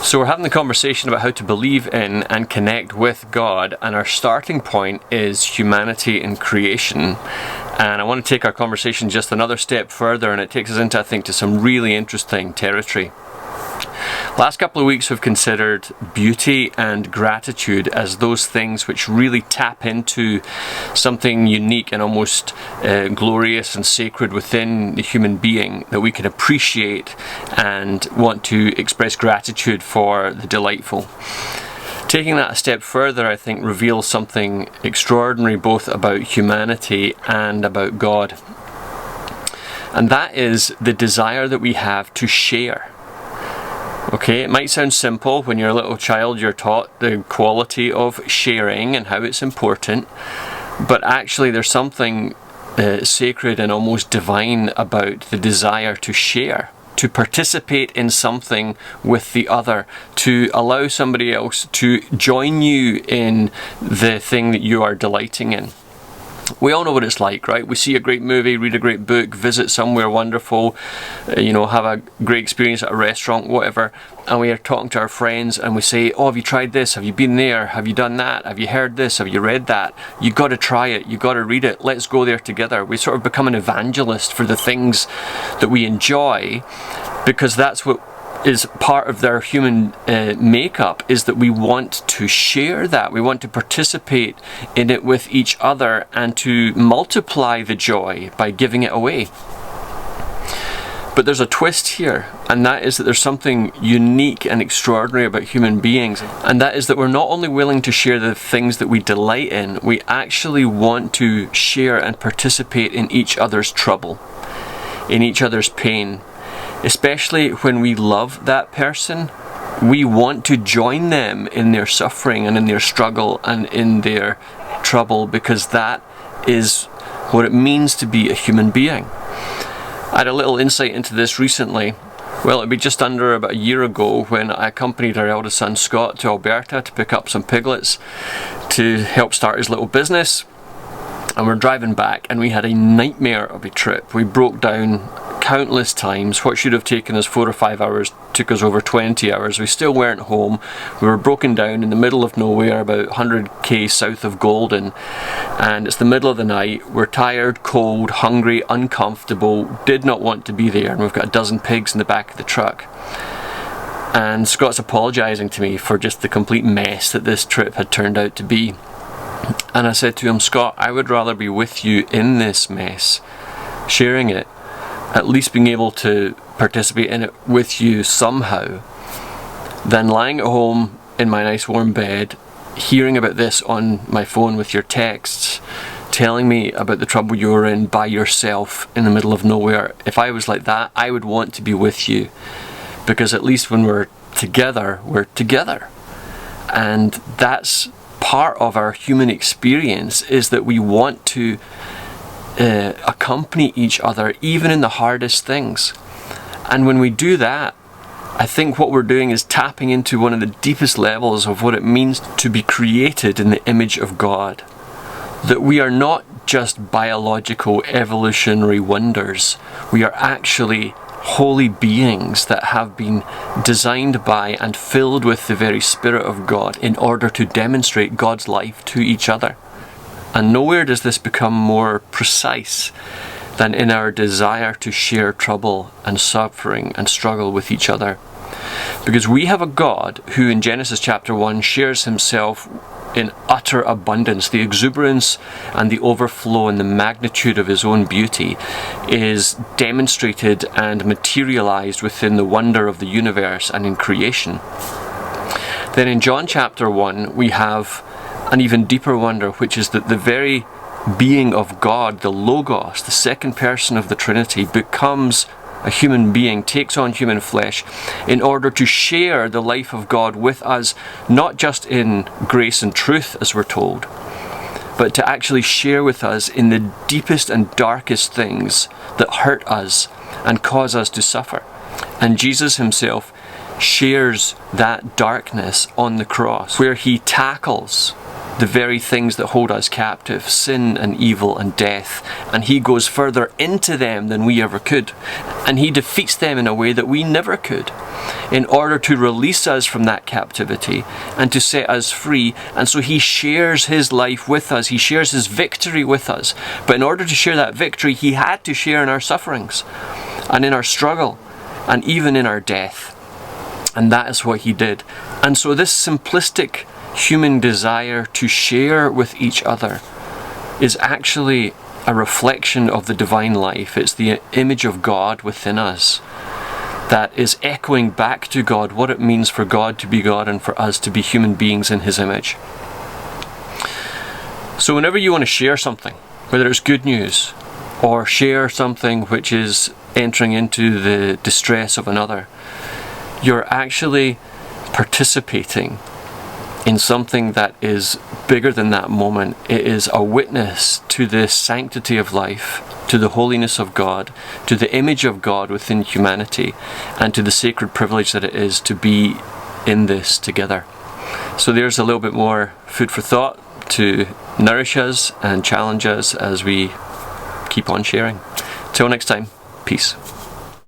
So we're having the conversation about how to believe in and connect with God, and our starting point is humanity and creation. And I want to take our conversation just another step further, and it takes us into, I think, to some really interesting territory. Last couple of weeks we've considered beauty and gratitude as those things which really tap into something unique and almost glorious and sacred within the human being that we can appreciate and want to express gratitude for the delightful. Taking that a step further, I think, reveals something extraordinary both about humanity and about God. And that is the desire that we have to share. Okay, it might sound simple. When you're a little child, you're taught the quality of sharing and how it's important, but actually there's something sacred and almost divine about the desire to share, to participate in something with the other, to allow somebody else to join you in the thing that you are delighting in. We all know what it's like, right? We see a great movie, read a great book, visit somewhere wonderful, have a great experience at a restaurant, whatever, and we are talking to our friends and we say, oh, have you tried this? Have you been there? Have you done that? Have you heard this? Have you read that? You got to try it. You got to read it. Let's go there together. We sort of become an evangelist for the things that we enjoy, because that's what is part of their human makeup, is that we want to share that. We want to participate in it with each other and to multiply the joy by giving it away. But there's a twist here, and that is that there's something unique and extraordinary about human beings, and that is that we're not only willing to share the things that we delight in, we actually want to share and participate in each other's trouble, in each other's pain. Especially when we love that person, we want to join them in their suffering and in their struggle and in their trouble, because that is what it means to be a human being. I had a little insight into this recently. Well, it'd be just under about a year ago when I accompanied our eldest son Scott to Alberta to pick up some piglets to help start his little business. And we're driving back and we had a nightmare of a trip. We broke down countless times. What should have taken us 4 or 5 hours took us over 20 hours. We still weren't home. We were broken down in the middle of nowhere, about 100k south of Golden, and it's the middle of the night. We're tired, cold, hungry, uncomfortable, did not want to be there, and we've got a dozen pigs in the back of the truck. And Scott's apologising to me for just the complete mess that this trip had turned out to be. And I said to him, Scott, I would rather be with you in this mess, sharing it, at least being able to participate in it with you somehow, than lying at home in my nice warm bed, hearing about this on my phone with your texts, telling me about the trouble you were in by yourself in the middle of nowhere. If I was like that, I would want to be with you, because at least when we're together, we're together. And that's part of our human experience, is that we want to accompany each other even in the hardest things. And when we do that, I think what we're doing is tapping into one of the deepest levels of what it means to be created in the image of God. That we are not just biological evolutionary wonders, we are actually holy beings that have been designed by and filled with the very Spirit of God in order to demonstrate God's life to each other. And nowhere does this become more precise than in our desire to share trouble and suffering and struggle with each other. Because we have a God who in Genesis chapter 1 shares himself in utter abundance. The exuberance and the overflow and the magnitude of his own beauty is demonstrated and materialized within the wonder of the universe and in creation. Then in John chapter 1 we have an even deeper wonder, which is that the very being of God, the Logos, the second person of the Trinity, becomes a human being, takes on human flesh in order to share the life of God with us, not just in grace and truth as we're told, but to actually share with us in the deepest and darkest things that hurt us and cause us to suffer. And Jesus himself shares that darkness on the cross, where he tackles the very things that hold us captive, sin and evil and death, and he goes further into them than we ever could, and he defeats them in a way that we never could, in order to release us from that captivity and to set us free. And so he shares his life with us, he shares his victory with us, but in order to share that victory, he had to share in our sufferings and in our struggle and even in our death. And that is what he did. And so this simplistic human desire to share with each other is actually a reflection of the divine life. It's the image of God within us that is echoing back to God what it means for God to be God and for us to be human beings in his image. So whenever you want to share something, whether it's good news or share something which is entering into the distress of another, you're actually participating in something that is bigger than that moment. It is a witness to the sanctity of life, to the holiness of God, to the image of God within humanity, and to the sacred privilege that it is to be in this together. So there's a little bit more food for thought to nourish us and challenge us as we keep on sharing. Till next time, peace.